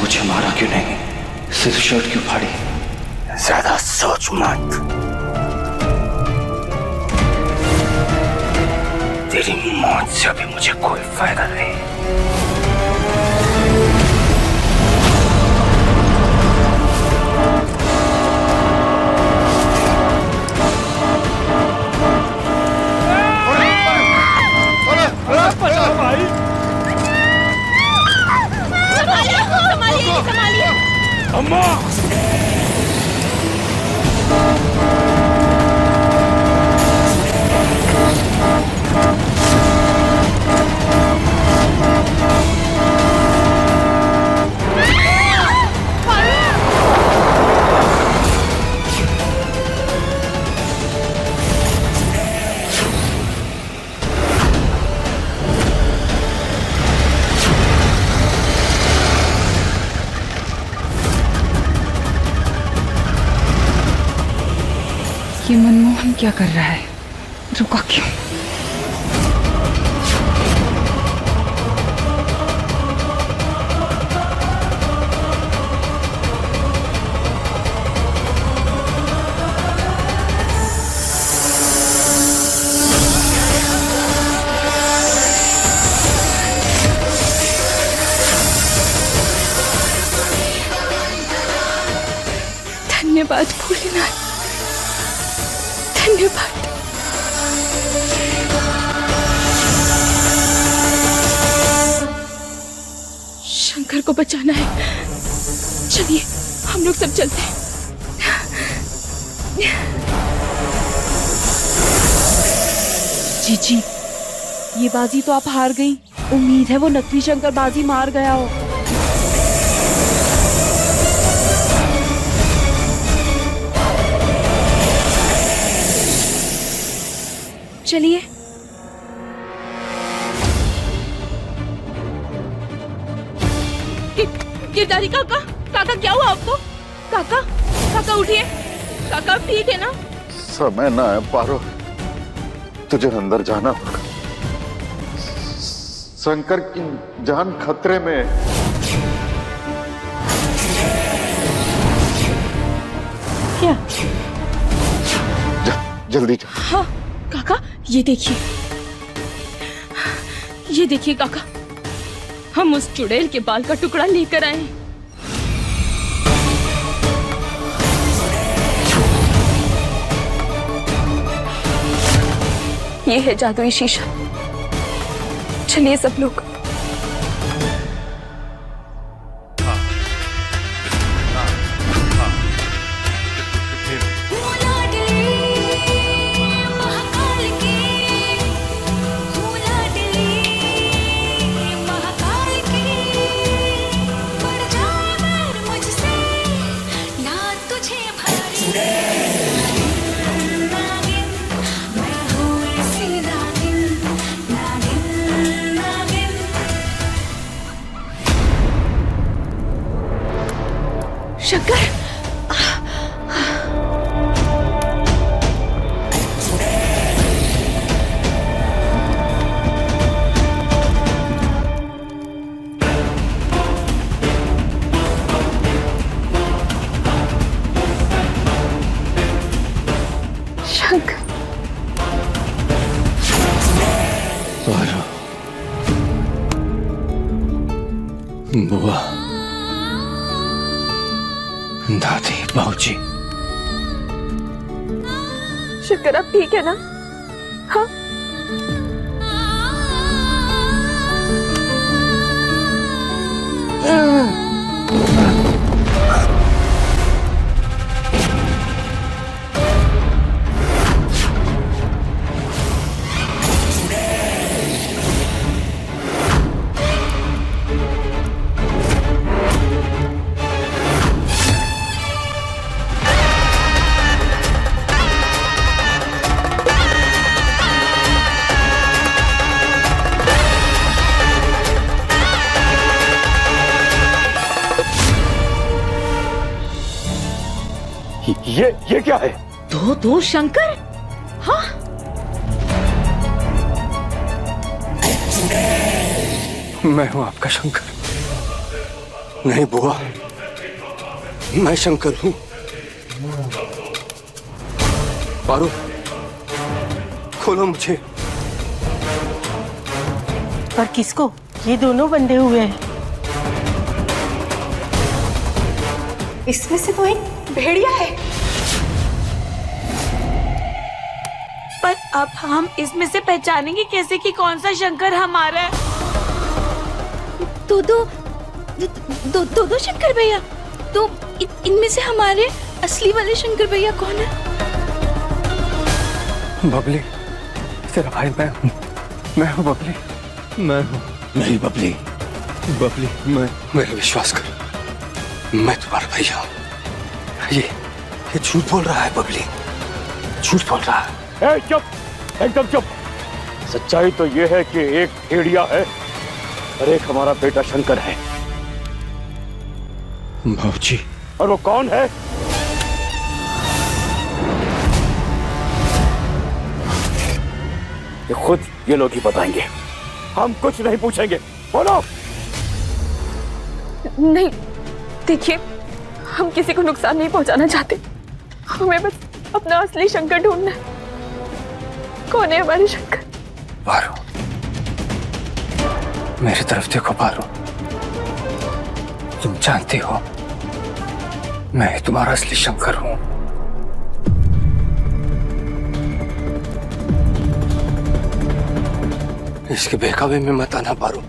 मुझे मारा क्यों नहीं, सिर्फ शर्ट क्यों फाड़ी? ज्यादा सोच मत, तेरी मौत से अभी मुझे कोई फायदा नहीं। संभालिए अम्मा! ये मनमोहन क्या कर रहा है? रुका क्यों? धन्यवाद भोलेनाथ, धन्यवाद। शंकर को बचाना है। चलिए हम लोग सब चलते हैं। जीजी, ये बाजी तो आप हार गई। उम्मीद है वो नकली शंकर बाजी मार गया हो। चलिए। गिरधारी काका, काका क्या हुआ आपको? काका, काका उठिए। काका ठीक है ना? समय ना है पारो, तुझे अंदर जाना होगा। शंकर की जान खतरे में। क्या? जल्दी जा। हाँ काका, ये देखिए, ये देखिए काका, हम उस चुड़ैल के बाल का टुकड़ा लेकर आए हैं। ये है जादुई शीशा। चलिए सब लोग। शंकर, शंकर, बुआ, दादी, बाबूजी, शंकर आप ठीक है ना? हाँ। ये क्या है? दो शंकर? हाँ, मैं हूं आपका शंकर। नहीं बुआ, मैं शंकर हूं। पारो, खोलो मुझे। पर किसको? ये दोनों बंधे हुए हैं। इसमें से तो एक भेड़िया है। पर अब हम इसमें से पहचानेंगे कैसे कि कौन सा शंकर हमारा है? दो शंकर भैया। तो इनमें से हमारे असली वाले शंकर भैया कौन है? बबली, तेरा भाई मैं हूँ बबली, मैं हूँ। नहीं बबली, बबली मैं, मेरा विश्वास कर, मैं तुम्हारा भैया हूँ। ये झूठ बोल रहा है बबली, झूठ बोल रहा है। ए, चुप, एकदम चुप। सच्चाई तो ये है कि एक भेड़िया है और एक हमारा बेटा शंकर है। भाऊजी। और वो कौन है? ये खुद ये लोग ही बताएंगे, हम कुछ नहीं पूछेंगे। बोलो। नहीं, देखिए, हम किसी को नुकसान नहीं पहुंचाना चाहते। हमें बस अपना असली शंकर ढूंढना है। कौन है हमारे शंकर? पारो, मेरी तरफ देखो पारो। तुम जानती हो मैं तुम्हारा असली शंकर हूं। इसके बहकावे में मत आना पारो,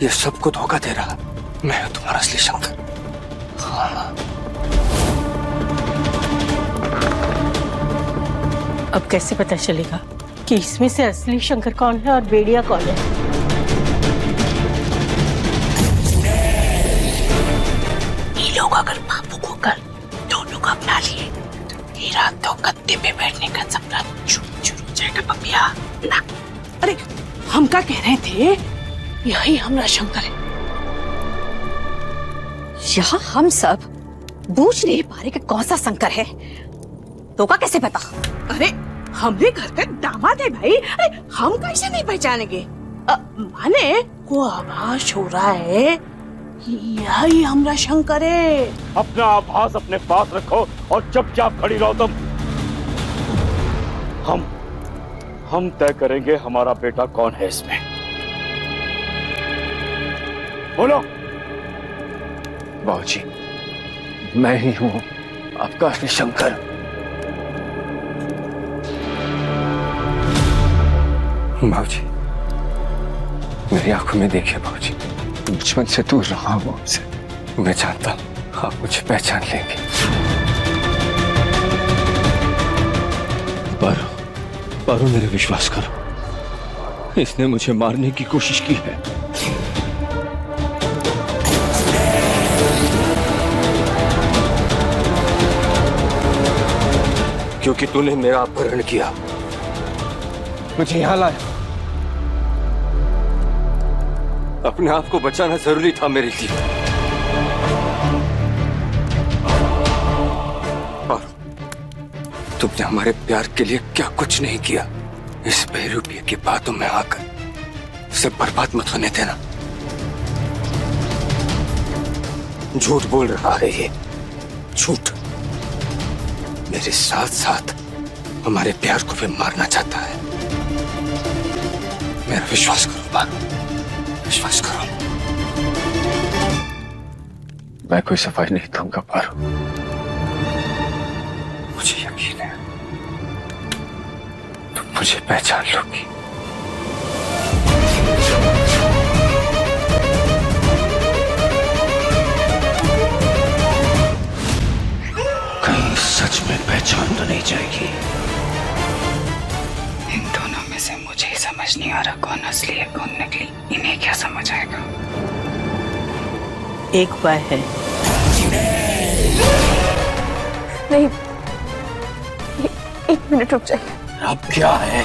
ये सबको धोखा दे रहा। मैं हूं तुम्हारा असली शंकर। हाँ। अब कैसे पता चलेगा कि इसमें से असली शंकर कौन है और भेड़िया कौन है? ये लोग अगर बापू को कर दोनों को अपना लिए तो तेरा तो गद्दे पे बैठने का सपना चूर हो जाएगा पपिया ना। अरे हम क्या कह रहे थे, यही हमारा शंकर है। यहाँ हम सब बूझ नहीं पा रहे कि कौन सा शंकर है, तो का कैसे पता? अरे हमरे घर का दामाद है भाई, अरे हम कैसे नहीं पहचानेंगे? माने को आभास हो रहा है यही हमारा शंकर है। अपना आभास अपने पास रखो और चुपचाप खड़ी रहो तुम। हम तय करेंगे हमारा बेटा कौन है इसमें। बोलो। बाबूजी, मैं ही हूं आपका असली शंकर। बाबूजी, मेरी आंखों में देखिए बाबूजी, बचपन से दूर रहा हूं आपसे। मैं जानता हूं आप मुझे पहचान लेंगे। पारो, मेरे विश्वास करो, इसने मुझे मारने की कोशिश की है। क्योंकि तूने मेरा अपहरण किया, मुझे यहां लाया। अपने आप को बचाना जरूरी था मेरे लिए। और तुमने हमारे प्यार के लिए क्या कुछ नहीं किया। इस बेरूपिये की बातों में आकर उसे बर्बाद मत होने देना। झूठ बोल रहा है ये, झूठ। मेरे साथ साथ हमारे प्यार को भी मारना चाहता है। मेरा विश्वास करो पारो, विश्वास करो। मैं कोई सफाई नहीं दूंगा पारो, मुझे यकीन है तुम मुझे पहचान लोगी। कहीं सच में पहचान तो नहीं जाएगी। इन दोनों में से मुझे ही समझ नहीं आ रहा कौन असली है कौन नकली। इन्हें क्या समझ आएगा? एक उपाय है। नहीं, एक मिनट रुक जाइए। अब क्या है?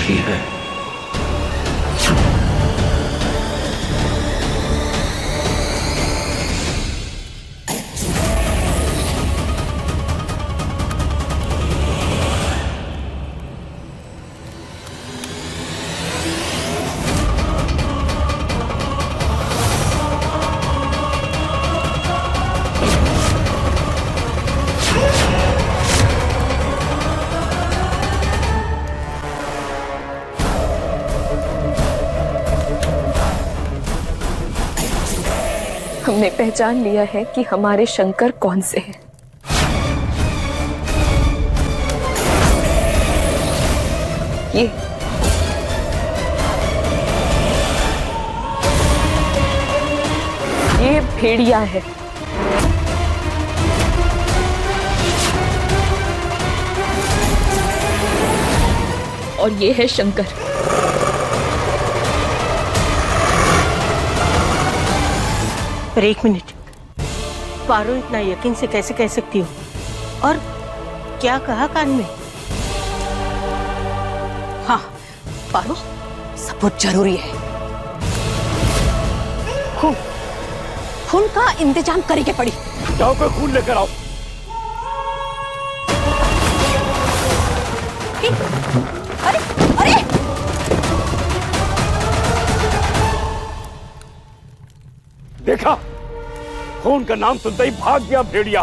रही है। हमने पहचान लिया है कि हमारे शंकर कौन से हैं। ये भेड़िया है। और ये है शंकर। पर एक मिनट, पारो इतना यकीन से कैसे कह सकती हो? और क्या कहा कान में? हाँ पारो, सबूत जरूरी है। खून का इंतजाम करेंगे पड़ी। जाओ कोई खून लेकर आओ। अरे अरे देखा, खून का नाम सुनते ही भाग गया भेड़िया।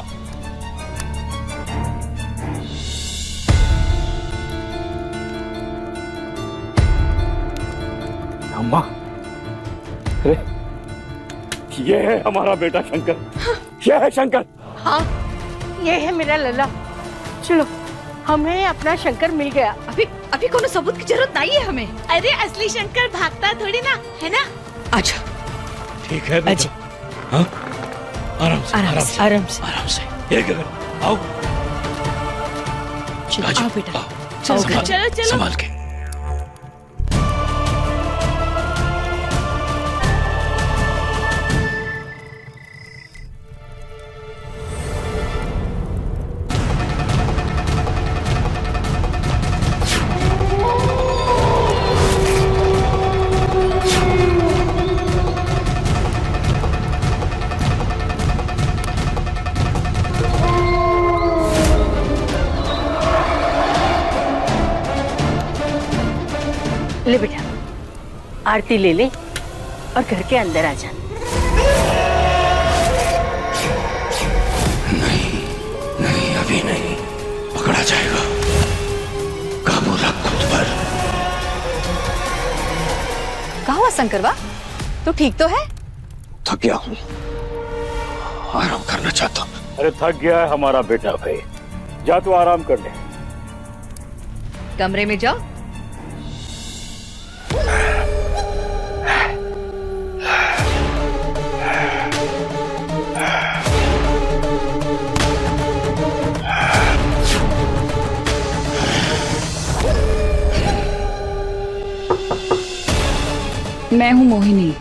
अम्मा, अरे ये है हमारा बेटा शंकर। ये है शंकर। हाँ, ये है मेरा लल्ला। चलो, हमें अपना शंकर मिल गया। अभी कोनो सबूत की जरूरत नहीं है हमें। अरे असली शंकर भागता थोड़ी ना है ना। अच्छा ठीक है बेटा। हाँ? आराम से आराम से, आराम से। आराम से। एक मिनट, आओ। चलो आओ बेटा। चलो चलो। संभाल के। ले बेटा, आरती ले ले और घर के अंदर आ जा। नहीं, अभी नहीं। पकड़ा जाएगा। काबू रख खुद पर। कहाँ हुआ शंकरवा? तू ठीक तो है? थक गया हूँ, आराम करना चाहता हूँ। अरे थक गया है हमारा बेटा भाई। जा तू आराम कर ले। कमरे में जाओ। मैं हूं मोहिनी।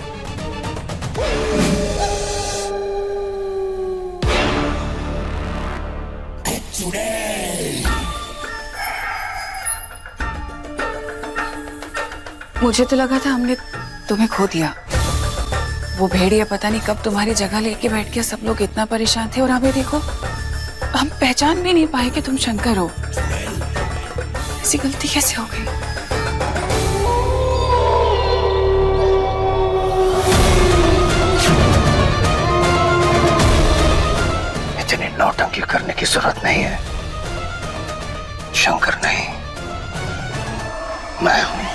मुझे तो लगा था हमने तुम्हें खो दिया। वो भेड़िया पता नहीं कब तुम्हारी जगह लेके बैठ गया। सब लोग इतना परेशान थे और अभी देखो, हम पहचान भी नहीं पाए कि तुम शंकर हो। ऐसी गलती कैसे हो गई? इतनी नौटंकी करने की जरूरत नहीं है। शंकर नहीं, मैं हूं।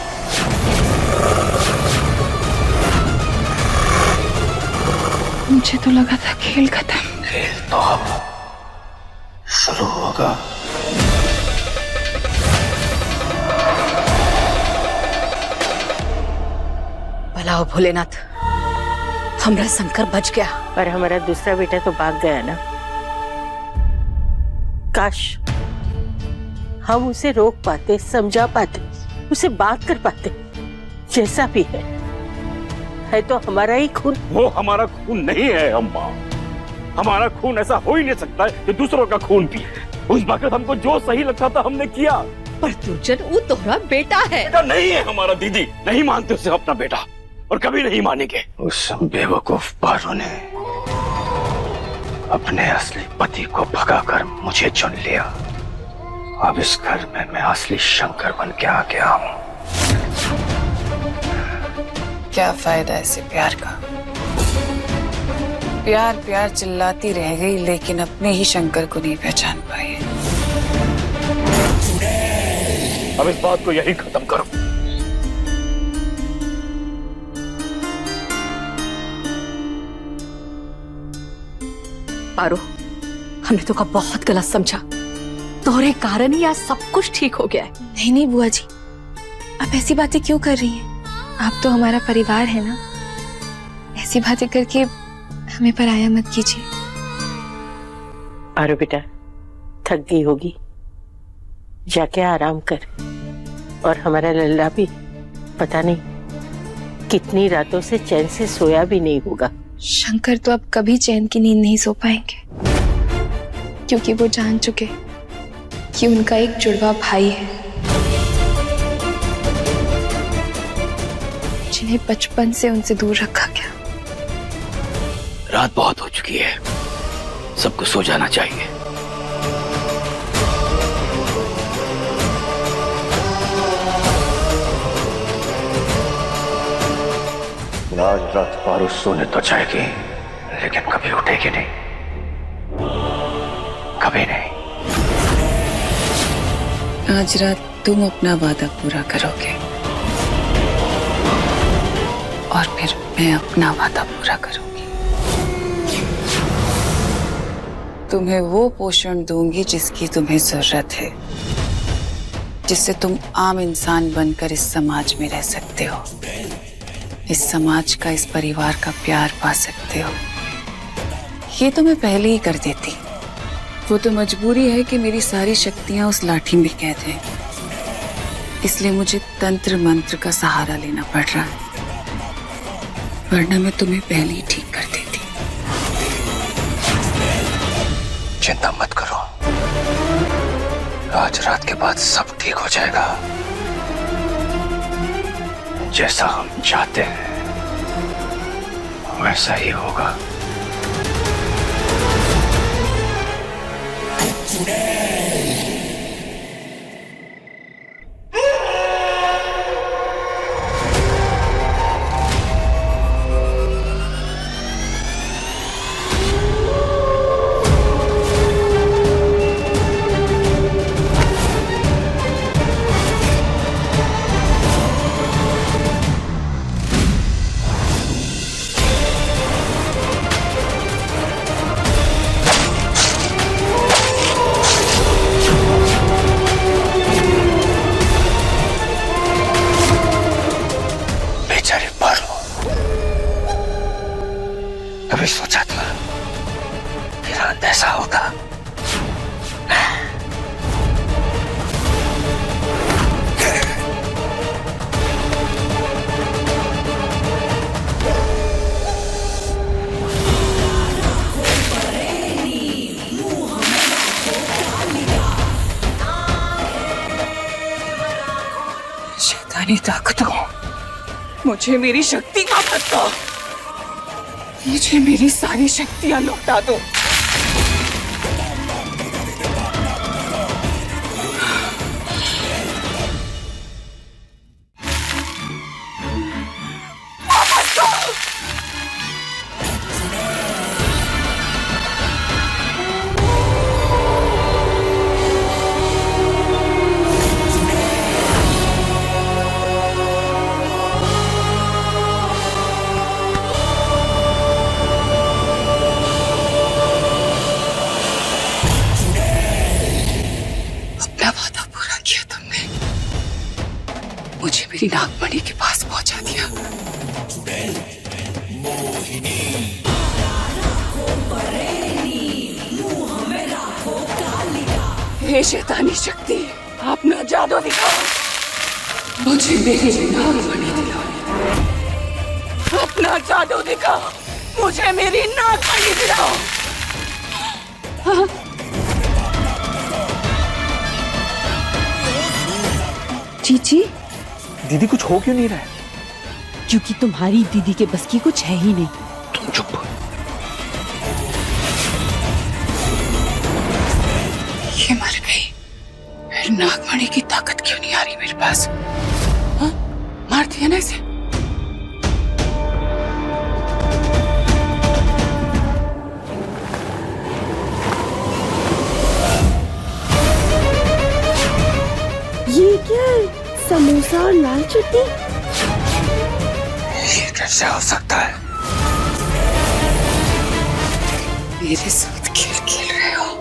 मुझे तो लगा था खेल खत्म। खेल तो अब शुरू होगा। भला हो भोलेनाथ, हमारा शंकर बच गया। पर हमारा दूसरा बेटा तो भाग गया ना। काश हम उसे रोक पाते, समझा पाते, उसे बात कर पाते। जैसा भी है तो हमारा ही खून। वो हमारा खून नहीं है अम्मा। हमारा खून ऐसा हो ही नहीं सकता है कि दूसरों का खून पिए। उस वक्त हमको जो सही लगता था हमने किया। पर दुर्जन वो तोहरा बेटा है। बेटा नहीं है हमारा दीदी, नहीं मानते उसे अपना बेटा और कभी नहीं मानेंगे। उस बेवकूफ पारो ने अपने असली पति को भगाकर मुझे चुन लिया। अब इस घर में मैं असली शंकर बन के आ गया हूँ। क्या फायदा ऐसे प्यार का? प्यार प्यार चिल्लाती रह गई लेकिन अपने ही शंकर को नहीं पहचान पाई। अब इस बात को यही खत्म करो। पारो, हमने तो का बहुत गलत समझा। तोहरे कारण ही आज सब कुछ ठीक हो गया है। नहीं नहीं बुआ जी, आप ऐसी बातें क्यों कर रही हैं? आप तो हमारा परिवार है ना। ऐसी बातें करके हमें पराया मत कीजिए। पारो बेटा, थक गई होगी, जाके आराम कर। और हमारा लल्ला भी पता नहीं कितनी रातों से चैन से सोया भी नहीं होगा। शंकर तो अब कभी चैन की नींद नहीं सो पाएंगे, क्योंकि वो जान चुके कि उनका एक जुड़वा भाई है जिन्हें बचपन से उनसे दूर रखा गया। रात बहुत हो चुकी है, सबको सो जाना चाहिए। आज रात पारो सोने तो जाएगी, लेकिन कभी उठेगी नहीं, कभी नहीं। आज रात तुम अपना वादा पूरा करोगे और फिर मैं अपना वादा पूरा करूंगी। तुम्हें वो पोषण दूंगी जिसकी तुम्हें जरूरत है, जिससे तुम आम इंसान बनकर इस समाज में रह सकते हो, इस समाज का, इस परिवार का प्यार पा सकते हो। ये तो मैं पहले ही कर देती, वो तो मजबूरी है कि मेरी सारी शक्तियां उस लाठी में कैद हैं, इसलिए मुझे तंत्र मंत्र का सहारा लेना पड़ रहा है, वरना मैं तुम्हें पहले ही ठीक कर देती। चिंता मत करो, आज रात के बाद सब ठीक हो जाएगा। जैसा हम चाहते हैं वैसा ही होगा। कभी सोचा था कि रात ऐसा होगा? शैतानी ताकतों, मुझे मेरी शक्ति वापस दो, मुझे मेरी सारी शक्तियां लौटा दो। वापस दो। मुझे मेरी नागमणि के पास पहुंचा दिया। हे शैतानी शक्ति, अपना जादू दिखाओ, मुझे मेरी नागमणि दिलाओ। अपना जादू दिखाओ, मुझे मेरी नागमणि दिलाओ। हाँ? चीची, दीदी कुछ हो क्यों नहीं रहा है? क्योंकि तुम्हारी दीदी के बस की कुछ है ही नहीं। तुम चुप। ये मर गई, फिर नागमणि की ताकत क्यों नहीं आ रही मेरे पास? हाँ? मार दिया ना इसे। ये क्या है? समोसा और लाल चटनी? ये कैसे हो सकता है? मेरे साथ खेल खेल रहे हो?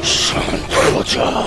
शांत हो जाओ।